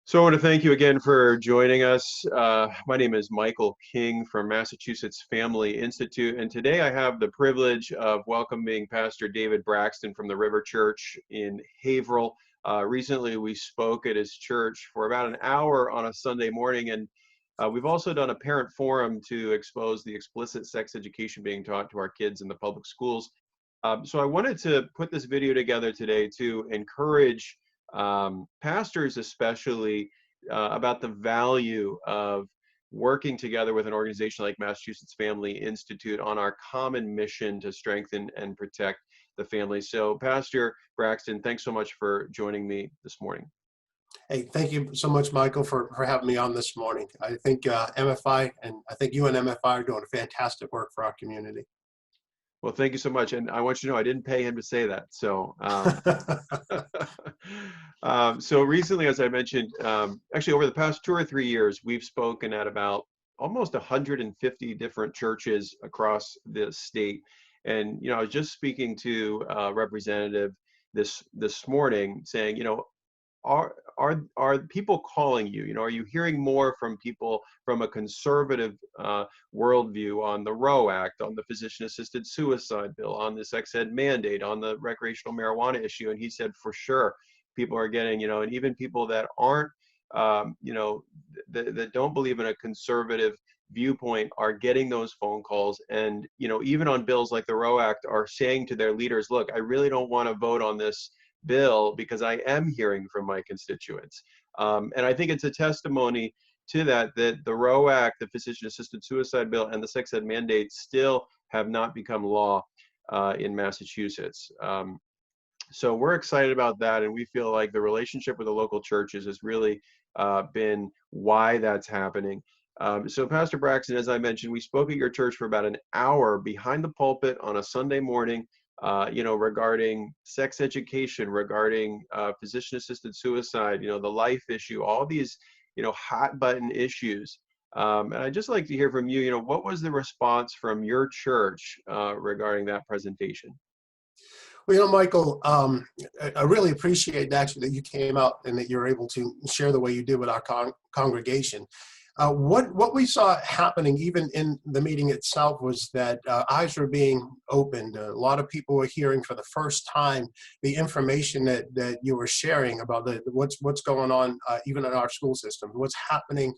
So I want to thank you again for joining us. My name is Michael King from Massachusetts Family Institute, and today I have the privilege of welcoming Pastor David Braxton from the River Church in Haverhill. Recently, we spoke at his church for about an hour on a Sunday morning, and we've also done a parent forum to expose the explicit sex education being taught to our kids in the public schools. So I wanted to put this video together today to encourage pastors especially about the value of working together with an organization like Massachusetts Family Institute on our common mission to strengthen and protect the family. So Pastor Braxton, thanks so much for joining me this morning. Hey, thank you so much, Michael, for having me on this morning. I think MFI, and I think you and MFI are doing fantastic work for our community. Well, thank you so much. And I want you to know I didn't pay him to say that. So, so recently, as I mentioned, actually over the past 2 or 3 years, we've spoken at about almost 150 different churches across the state. And, I was just speaking to a representative this morning saying, are people calling you? Are you hearing more from people from a conservative worldview on the Roe Act, on the physician-assisted suicide bill, on the sex ed mandate, on the recreational marijuana issue? And he said, for sure, people are getting, and even people that aren't, that don't believe in a conservative viewpoint are getting those phone calls. And, even on bills like the Roe Act are saying to their leaders, look, I really don't want to vote on this bill because I am hearing from my constituents. And I think it's a testimony to that the Roe Act, the physician-assisted suicide bill, and the sex ed mandate still have not become law in Massachusetts. So we're excited about that, and we feel like the relationship with the local churches has really been why that's happening. So Pastor Braxton, as I mentioned, we spoke at your church for about an hour behind the pulpit on a Sunday morning, regarding sex education, regarding physician-assisted suicide, the life issue, all these, hot button issues. And I'd just like to hear from you, what was the response from your church regarding that presentation? Well, Michael, I really appreciate actually that you came out and that you're able to share the way you did with our congregation. What we saw happening even in the meeting itself was that eyes were being opened. A lot of people were hearing for the first time the information that you were sharing about what's going on even in our school system, what's happening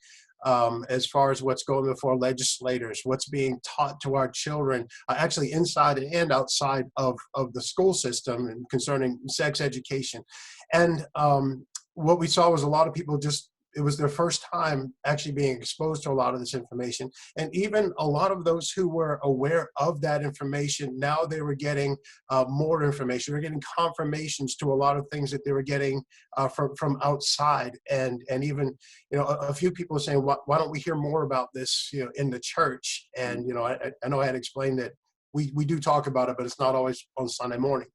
as far as what's going before legislators, what's being taught to our children, actually inside and outside of the school system and concerning sex education. And what we saw was a lot of people it was their first time actually being exposed to a lot of this information. And even a lot of those who were aware of that information, now they were getting more information. They were getting confirmations to a lot of things that they were getting from outside. And even, a few people were saying, why don't we hear more about this, in the church? And, I know I had explained that we do talk about it, but it's not always on Sunday morning.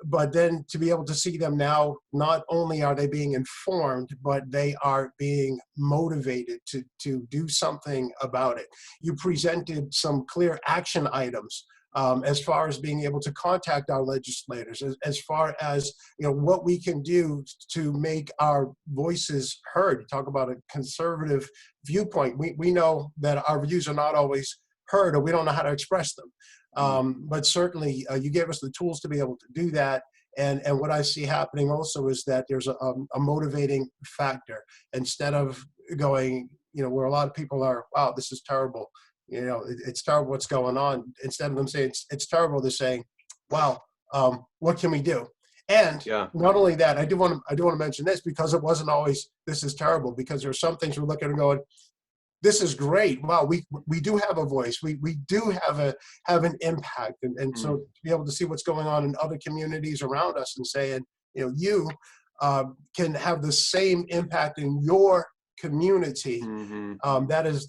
But then to be able to see them now, not only are they being informed, but they are being motivated to do something about it. You presented some clear action items as far as being able to contact our legislators, as far as what we can do to make our voices heard. You talk about a conservative viewpoint. We know that our views are not always heard, or we don't know how to express them. But certainly you gave us the tools to be able to do that. And what I see happening also is that there's a motivating factor. Instead of going, where a lot of people are, wow, this is terrible. It's terrible what's going on. Instead of them saying it's terrible, they're saying, wow, what can we do? And not only that, I do want to mention this, because it wasn't always, this is terrible, because there are some things we're looking and going, this is great. Wow, we do have a voice. We do have an impact. And so to be able to see what's going on in other communities around us and saying, you can have the same impact in your community. That is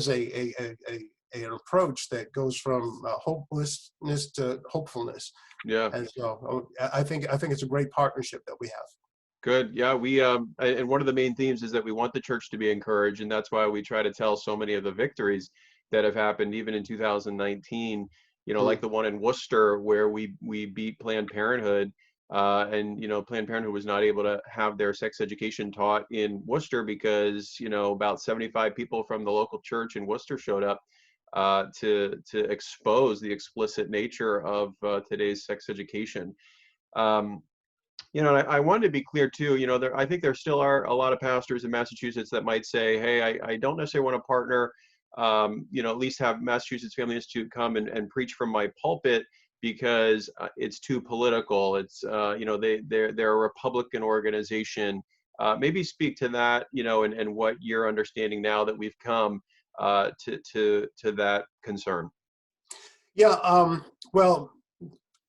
an approach that goes from hopelessness to hopefulness. Yeah. And so I think it's a great partnership that we have. Good. Yeah, we and one of the main themes is that we want the church to be encouraged, and that's why we try to tell so many of the victories that have happened even in 2019, like the one in Worcester where we beat Planned Parenthood and Planned Parenthood was not able to have their sex education taught in Worcester because about 75 people from the local church in Worcester showed up to expose the explicit nature of today's sex education. Um, I wanted to be clear too. I think there still are a lot of pastors in Massachusetts that might say, "Hey, I don't necessarily want to partner. At least have Massachusetts Family Institute come and preach from my pulpit because it's too political. It's they're a Republican organization. Maybe speak to that, and what you're understanding now that we've come to that concern." Yeah, well,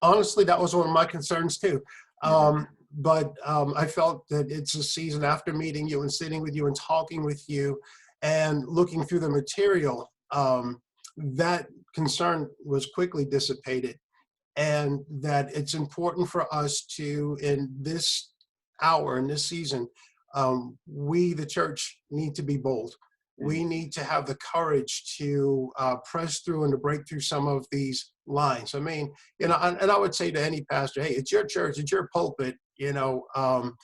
honestly, that was one of my concerns too. Hmm. But I felt that it's a season after meeting you and sitting with you and talking with you and looking through the material, that concern was quickly dissipated. And that it's important for us to, in this hour, in this season, we, the church, need to be bold. We need to have the courage to press through and to break through some of these lines. I mean, and I would say to any pastor, hey, it's your church, it's your pulpit, um,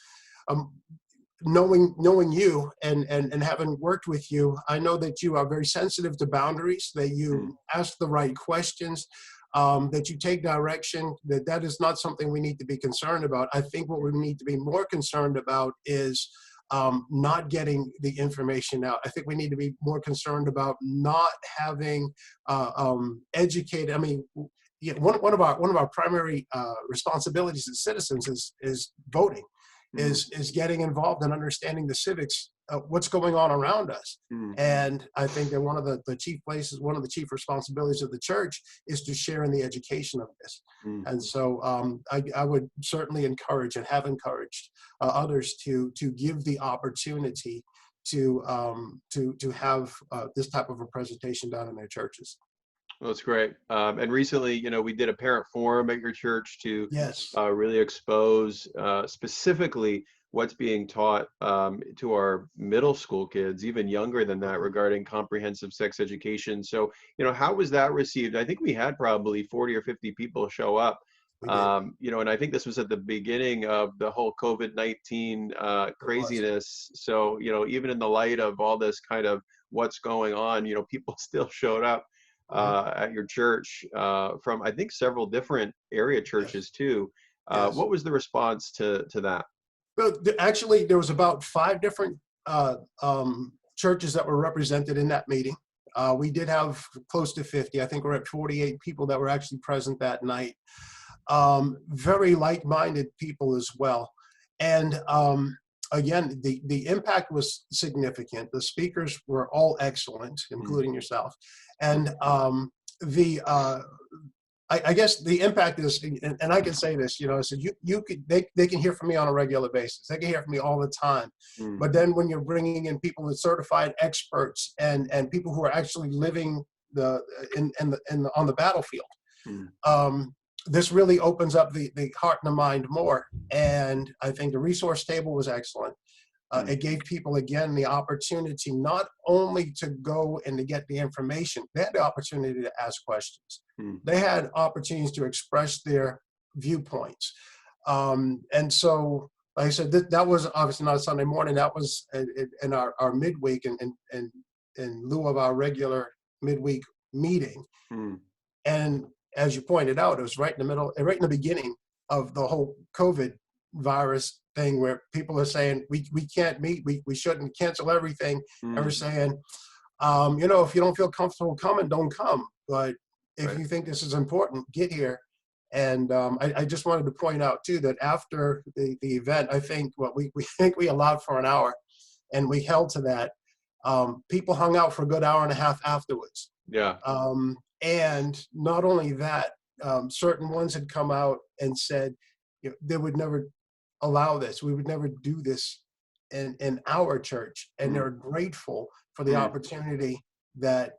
knowing you and having worked with you, I know that you are very sensitive to boundaries, that Hmm. you ask the right questions, that you take direction, that is not something we need to be concerned about. I think what we need to be more concerned about is not getting the information out. I think we need to be more concerned about not having educated. I mean, yeah, one of our primary responsibilities as citizens is voting, Hmm. is getting involved and understanding the civics, what's going on around us. Hmm. And I think that one of the chief places, one of the chief responsibilities of the church is to share in the education of this. Hmm. And so I would certainly encourage and have encouraged others to give the opportunity to have this type of a presentation done in their churches. Well, that's great. And recently, we did a parent forum at your church to Yes. really expose specifically what's being taught to our middle school kids, even younger than that, Mhm. regarding comprehensive sex education. So, how was that received? I think we had probably 40 or 50 people show up. We did. And I think this was at the beginning of the whole COVID-19 It was. craziness. So, even in the light of all this kind of what's going on, people still showed up Mhm. at your church from I think several different area Yes. churches too. Yes. What was the response to that? Well, actually, there was about 5 different churches that were represented in that meeting. We did have close to 50. I think we're at 48 people that were actually present that night. Very like-minded people as well. And again, the impact was significant. The speakers were all excellent, Mm, including yourself. mm, And the I guess the impact is, and I can say this, so you could, they can hear from me on a regular basis. They can hear from me all the time. mm, But then when you're bringing in people with certified experts and people who are actually living the on the battlefield, mm, um, this really opens up the heart and the mind more. And I think the resource table was excellent. mm, It gave people, again, the opportunity not only to go and to get the information, they had the opportunity to ask questions. mm, They had opportunities to express their viewpoints. And so, like I said, that was obviously not a Sunday morning. That was in our midweek, and in lieu of our regular midweek meeting. mm. And as you pointed out, it was right in the middle, right in the beginning of the whole COVID virus thing, where people are saying we can't meet, we shouldn't, cancel everything. And we're Mm. saying, if you don't feel comfortable coming, don't come. But if Right. you think this is important, get here. And I just wanted to point out too that after the event, I think we think we allowed for an hour, and we held to that. People hung out for a good hour and a half afterwards. Yeah. And not only that, certain ones had come out and said, they would never allow this. We would never do this in our church. And Mm, they're grateful for the mm, opportunity that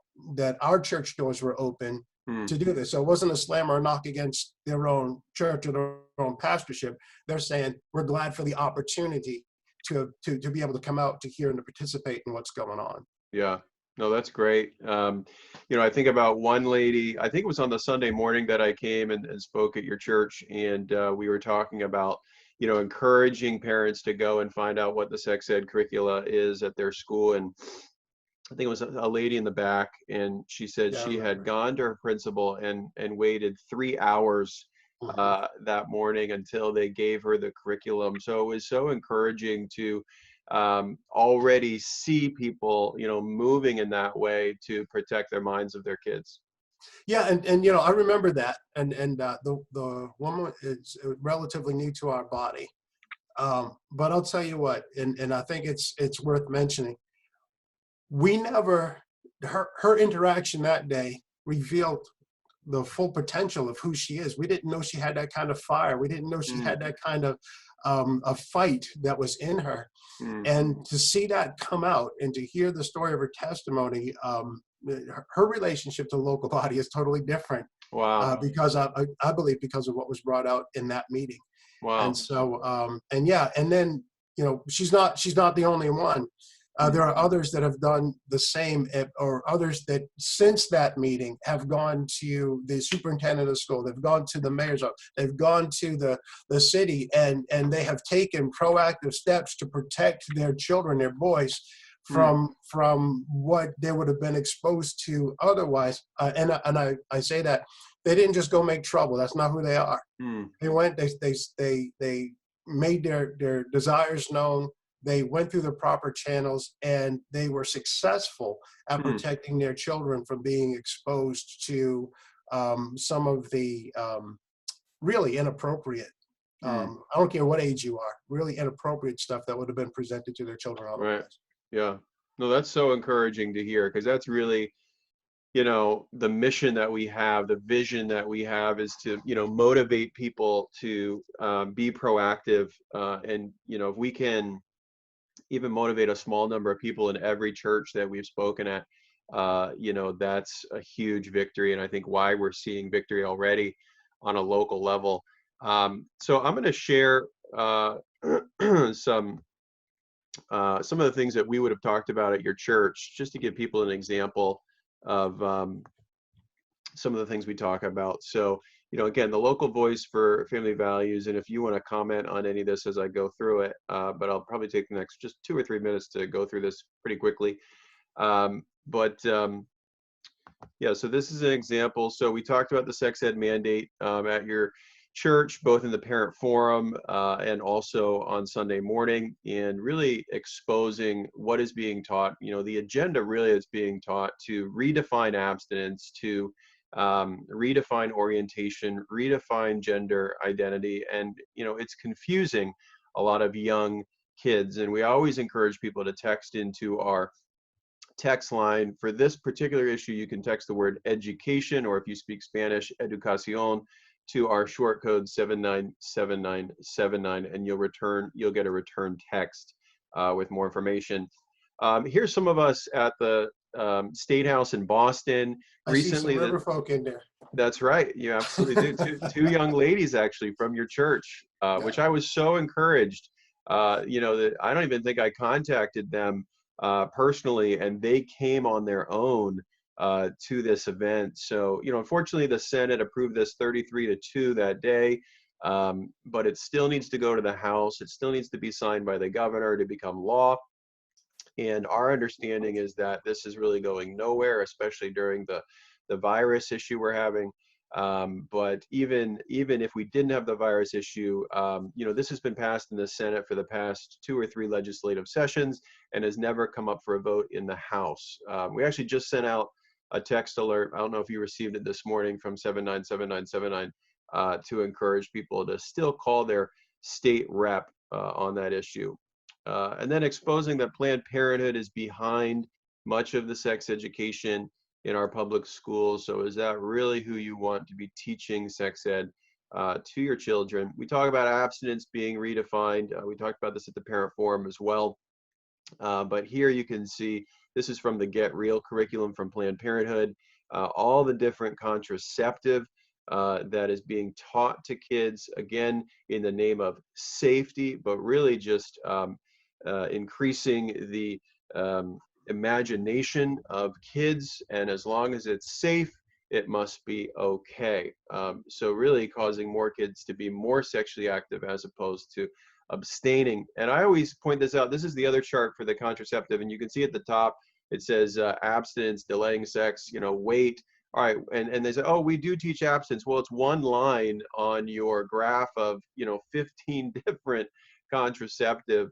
our church doors were open mm. to do this. So it wasn't a slam or a knock against their own church or their own pastorship. They're saying, we're glad for the opportunity to be able to come out to hear and to participate in what's going on. Yeah. No, that's great. I think about one lady, I think it was on the Sunday morning that I came and spoke at your church, and we were talking about, encouraging parents to go and find out what the sex ed curricula is at their school. And I think it was a lady in the back, and she said Yeah, I she had remember. gone to her principal and waited 3 hours Hmm. that morning until they gave her the curriculum. So it was so encouraging to already see people, moving in that way to protect their minds of their kids. Yeah, and I remember that, and the woman is relatively new to our body, but I'll tell you what, and I think it's worth mentioning. We never her interaction that day revealed the full potential of who she is. We didn't know she had that kind of fire. We didn't know she Mm, had that kind of a fight that was in her. mm, And to see that come out and to hear the story of her testimony, her relationship to the local body is totally different wow. because I believe because of what was brought out in that meeting. And Wow. so, and yeah, and then, she's not the only one. There Mm, are others that have done the same, or others that since that meeting have gone to the superintendent of school, they've gone to the mayor's office, they've gone to the city, and they have taken proactive steps to protect their children, their boys, mm, from what they would have been exposed to otherwise. And I say that they didn't just go make trouble. That's not who they are. mm, They went, they made their desires known. They went through the proper channels, and they were successful at mm, protecting their children from being exposed to some of the really inappropriate, mm. I don't care what age you are, really inappropriate stuff that would have been presented to their children Right. otherwise. Yeah. No, that's so encouraging to hear, because that's really, the mission that we have, the vision that we have is to, motivate people to be proactive. And, if we can even motivate a small number of people in every church that we've spoken at, that's a huge victory. And I think why we're seeing victory already on a local level. So I'm going to share some some of the things that we would have talked about at your church, just to give people an example of some of the things we talk about. So, again, the local voice for family values. And if you want to comment on any of this as I go through it, but I'll probably take the next just 2 or 3 minutes to go through this pretty quickly. But Yeah, so this is an example. So we talked about the sex ed mandate at your church, both in the parent forum and also on Sunday morning, and really exposing what is being taught. The agenda really is being taught to redefine abstinence, to redefine orientation, redefine gender identity. And, it's confusing a lot of young kids. And we always encourage people to text into our text line. For this particular issue, you can text the word education, or if you speak Spanish, educación, to our short code 797979, and you'll get a return text with more information. Here's some of us at the State House in Boston I see some recently. river folk in there. That's right. You absolutely do. Two young ladies actually from your church, Yeah. which I was so encouraged. That I don't even think I contacted them personally, and they came on their own to this event. So, unfortunately, the Senate approved this 33-2 that day, but it still needs to go to the House. It still needs to be signed by the governor to become law. And our understanding is that this is really going nowhere, especially during the virus issue we're having. But even if we didn't have the virus issue, this has been passed in the Senate for the past 2 or 3 legislative sessions and has never come up for a vote in the House. We actually just sent out a text alert. I don't know if you received it this morning from 797979 to encourage people to still call their state rep on that issue. And then exposing that Planned Parenthood is behind much of the sex education in our public schools. So is that really who you want to be teaching sex ed to your children? We talk about abstinence being redefined. We talked about this at the parent forum as well. But here you can see, this is from the Get Real curriculum from Planned Parenthood, all the different contraceptive that is being taught to kids, again, in the name of safety, but really just increasing the imagination of kids, and as long as it's safe, it must be okay. So really causing more kids to be more sexually active as opposed to abstaining. And I always point this out. This is the other chart for the contraceptive, and you can see at the top, it says abstinence, delaying sex, weight. All right, and they say, oh, we do teach abstinence. Well, it's one line on your graph of 15 different contraceptive,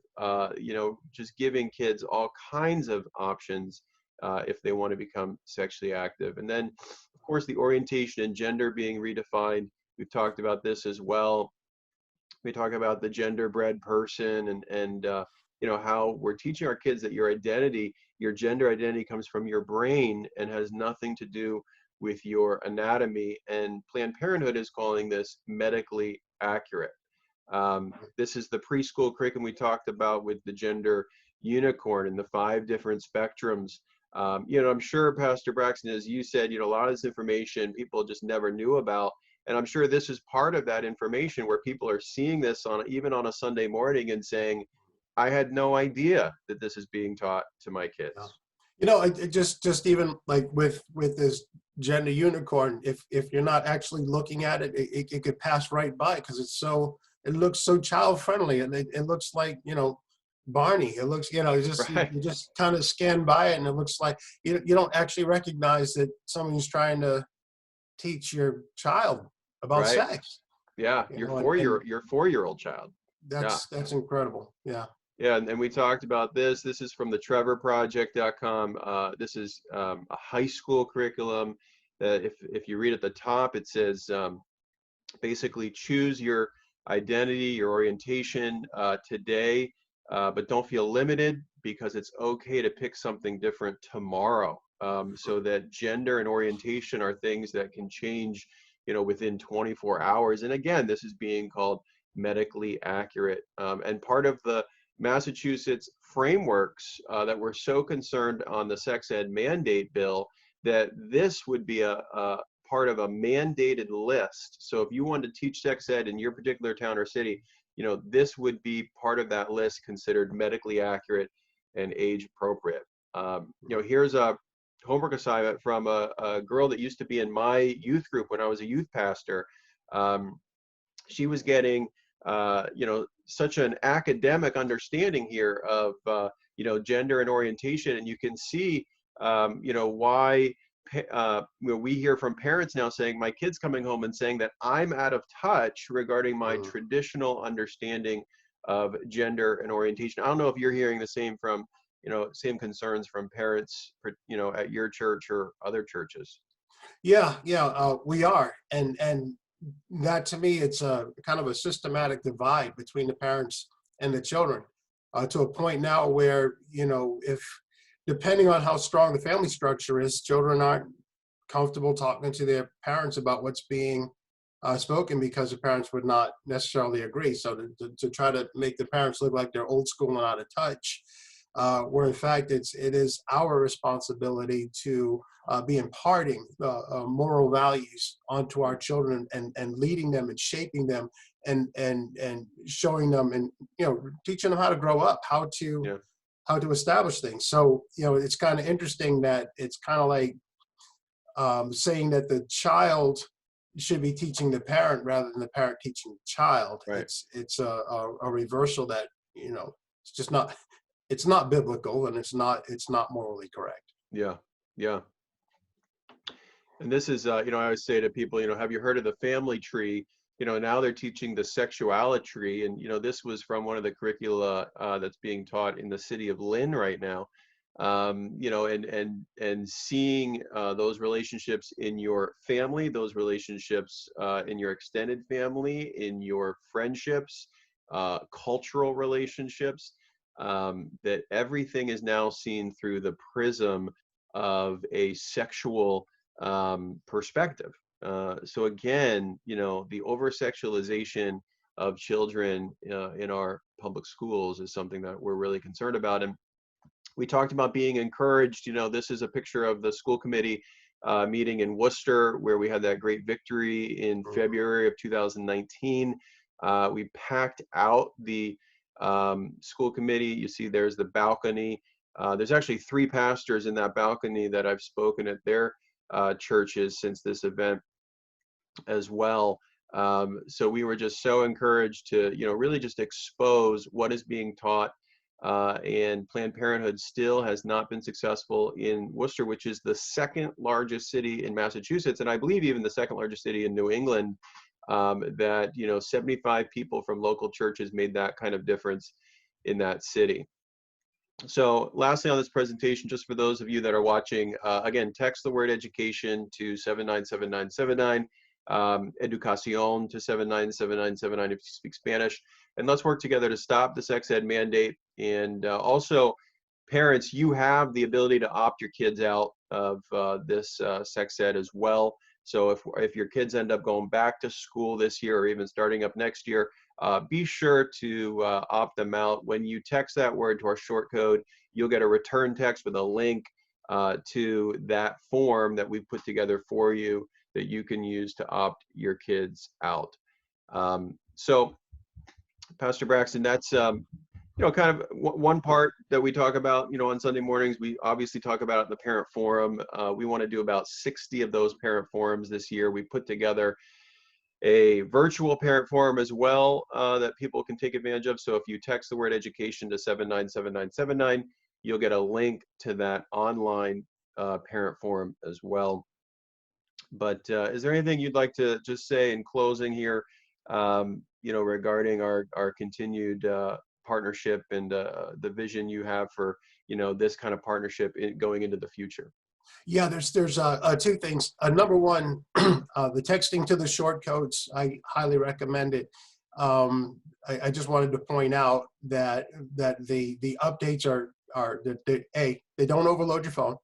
just giving kids all kinds of options if they want to become sexually active. And then, of course, the orientation and gender being redefined. We've talked about this as well. We talk about the gender-bred person, and how we're teaching our kids that your identity, your gender identity, comes from your brain and has nothing to do with your anatomy. And Planned Parenthood is calling this medically accurate. This is the preschool curriculum we talked about with the gender unicorn and the 5 different spectrums. I'm sure, Pastor Braxton, as you said, a lot of this information people just never knew about. And I'm sure this is part of that information where people are seeing this even on a Sunday morning and saying, I had no idea that this is being taught to my kids. It just even like with this gender unicorn, if you're not actually looking at it, it could pass right by because it looks so child friendly, and it looks like Barney. It looks Right. you just kind of scan by it, and it looks like you don't actually recognize that someone's trying to teach your child about Right. sex. Yeah. Your 4-year-old child. Yeah. That's incredible. Yeah. Yeah, and we talked about this. This is from the trevorproject.com. This is a high school curriculum. If you read at the top, it says basically choose your identity, your orientation today, but don't feel limited because it's okay to pick something different tomorrow. So that gender and orientation are things that can change, within 24 hours. And again, this is being called medically accurate. And part of the Massachusetts frameworks that were so concerned on the sex ed mandate bill that this would be a part of a mandated list. So if you wanted to teach sex ed in your particular town or city, this would be part of that list considered medically accurate and age appropriate. Here's a homework assignment from a girl that used to be in my youth group when I was a youth pastor. She was getting such an academic understanding here of gender and orientation, and you can see why we hear from parents now saying, my kid's coming home and saying that I'm out of touch regarding my traditional understanding of gender and orientation. I don't know if you're hearing the same from same concerns from parents at your church or other churches. Yeah, we are, and that to me, it's a kind of a systematic divide between the parents and the children, to a point now where if depending on how strong the family structure is, children aren't comfortable talking to their parents about what's being spoken because the parents would not necessarily agree. So to try to make the parents look like they're old school and out of touch, where in fact it is our responsibility to be imparting moral values onto our children and leading them and shaping them and showing them and teaching them how to grow up, how to establish things. So it's kind of interesting that it's kind of like saying that the child should be teaching the parent rather than the parent teaching the child. Right. It's a reversal that it's just not. It's not biblical, and it's not morally correct. Yeah. And this is, I always say to people, have you heard of the family tree? Now they're teaching the sexuality tree, and this was from one of the curricula that's being taught in the city of Lynn right now. And seeing those relationships in your family, those relationships in your extended family, in your friendships, cultural relationships. That everything is now seen through the prism of a sexual perspective. So again, the over-sexualization of children in our public schools is something that we're really concerned about. And we talked about being encouraged. This is a picture of the school committee meeting in Worcester, where we had that great victory in February of 2019. We packed out the school committee. You see there's the balcony. There's actually 3 pastors in that balcony that I've spoken at their churches since this event as well. So we were just so encouraged to, really just expose what is being taught. And Planned Parenthood still has not been successful in Worcester, which is the 2nd largest city in Massachusetts, and I believe even the 2nd largest city in New England. That 75 people from local churches made that kind of difference in that city. So lastly on this presentation, just for those of you that are watching, again, text the word education to 797979, educación to 797979 if you speak Spanish, and let's work together to stop the sex ed mandate. And also, parents, you have the ability to opt your kids out of this sex ed as well. So if your kids end up going back to school this year or even starting up next year, be sure to opt them out. When you text that word to our short code, you'll get a return text with a link to that form that we put together for you that you can use to opt your kids out. So, Pastor Braxton, that's kind of one part that we talk about, on Sunday mornings. We obviously talk about it in the parent forum. We want to do about 60 of those parent forums this year. We put together a virtual parent forum as well that people can take advantage of. So if you text the word education to 797979, you'll get a link to that online parent forum as well. But is there anything you'd like to just say in closing here, regarding our continued partnership and the vision you have for, this kind of partnership going into the future? Yeah, there's 2 things. Number one, the texting to the short codes, I highly recommend it. I just wanted to point out that the updates are they don't overload your phone.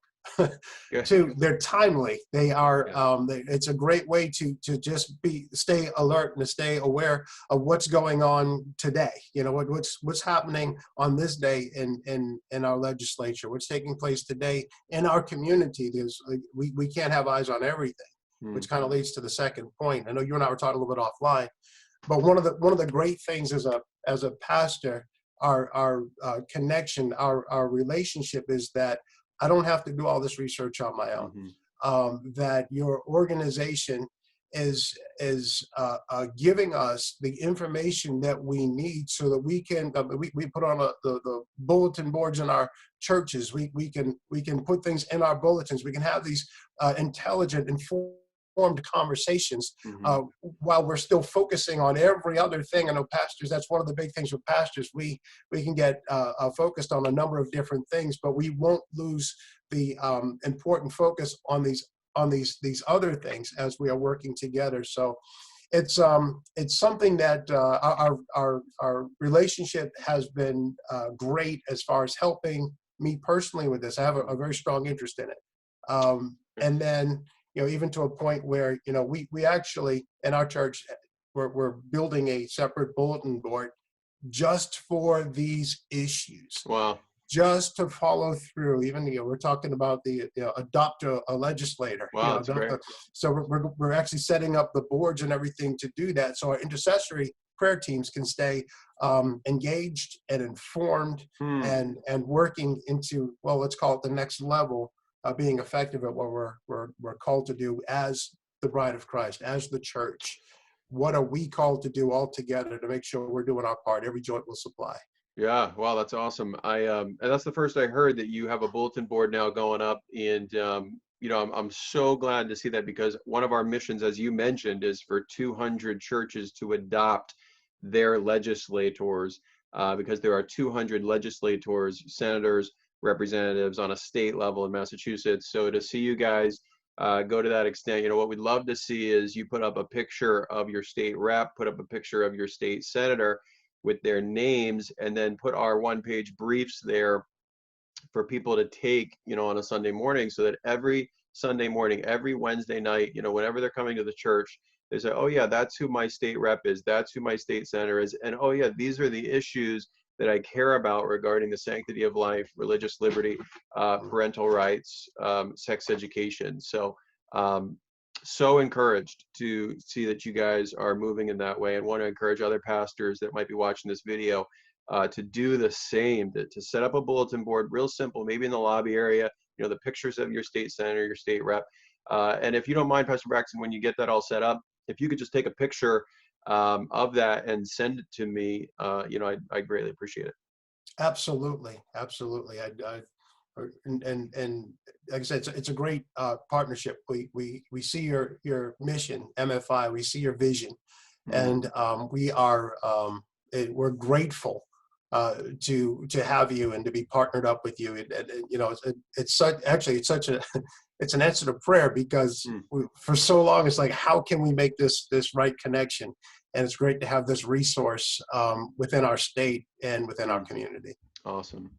Yeah. 2, they're timely. They are. Yeah. It's a great way to just stay alert and to stay aware of what's going on today. What's happening on this day in our legislature. What's taking place today in our community. We can't have eyes on everything, which kind of leads to the second point. I know you and I were talking a little bit offline, but one of the great things as a pastor, our connection, our relationship is that I don't have to do all this research on my own. That your organization is giving us the information that we need so that we can we put on the bulletin boards in our churches. We can put things in our bulletins. We can have these intelligent, informed conversations while we're still focusing on every other thing. I know pastors, that's one of the big things with pastors. We can get focused on a number of different things, but we won't lose the important focus on these other things as we are working together. So it's something that our relationship has been great as far as helping me personally with this. I have a very strong interest in it. And then, even to a point where, we actually, in our church, we're building a separate bulletin board just for these issues. Wow. Just to follow through. Even, we're talking about the adopt a legislator. Wow, that's great. So we're actually setting up the boards and everything to do that. So our intercessory prayer teams can stay engaged and informed and working into, well, let's call it the next level, being effective at what we're called to do as the bride of Christ, as the church. What are we called to do all together to make sure we're doing our part? Every joint will supply. Yeah, wow, that's awesome. And that's the first I heard that you have a bulletin board now going up, and I'm so glad to see that, because one of our missions, as you mentioned, is for 200 churches to adopt their legislators, because there are 200 legislators, senators, representatives on a state level in Massachusetts. So to see you guys go to that extent, what we'd love to see is you put up a picture of your state rep, put up a picture of your state senator with their names, and then put our one-page briefs there for people to take, on a Sunday morning, so that every Sunday morning, every Wednesday night, whenever they're coming to the church, they say, oh yeah, that's who my state rep is, that's who my state senator is, and oh yeah, these are the issues that I care about regarding the sanctity of life, religious liberty, parental rights, sex education. So so encouraged to see that you guys are moving in that way, and want to encourage other pastors that might be watching this video to do the same, to set up a bulletin board, real simple, maybe in the lobby area, you know, the pictures of your state senator, your state rep. And if you don't mind, Pastor Braxton, when you get that all set up, if you could just take a picture of that and send it to me, you know, I'd greatly appreciate it. Absolutely, absolutely. And like I said, it's a great partnership. We see your mission, MFI. We see your vision, Mm, and we're grateful to have you and to be partnered up with you. And, you know, it's such actually it's such a it's an answer to prayer because mm, for so long it's like, how can we make this right connection? And it's great to have this resource within our state and within our mm. community. Awesome.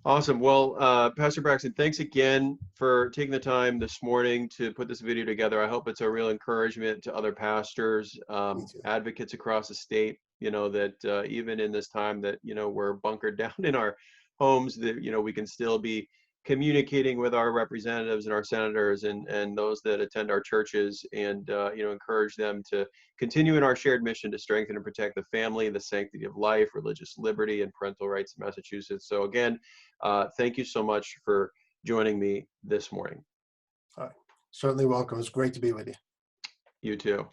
Awesome. Well, Pastor Braxton, thanks again for taking the time this morning to put this video together. I hope it's a real encouragement to other pastors, Me too. advocates across the state, you know, that even in this time that, you know, we're bunkered down in our homes, that, you know, we can still be communicating with our representatives and our senators and those that attend our churches and, you know, encourage them to continue in our shared mission to strengthen and protect the family, the sanctity of life, religious liberty, and parental rights in Massachusetts. So again, thank you so much for joining me this morning. All right. Certainly welcome. It's great to be with you. You too.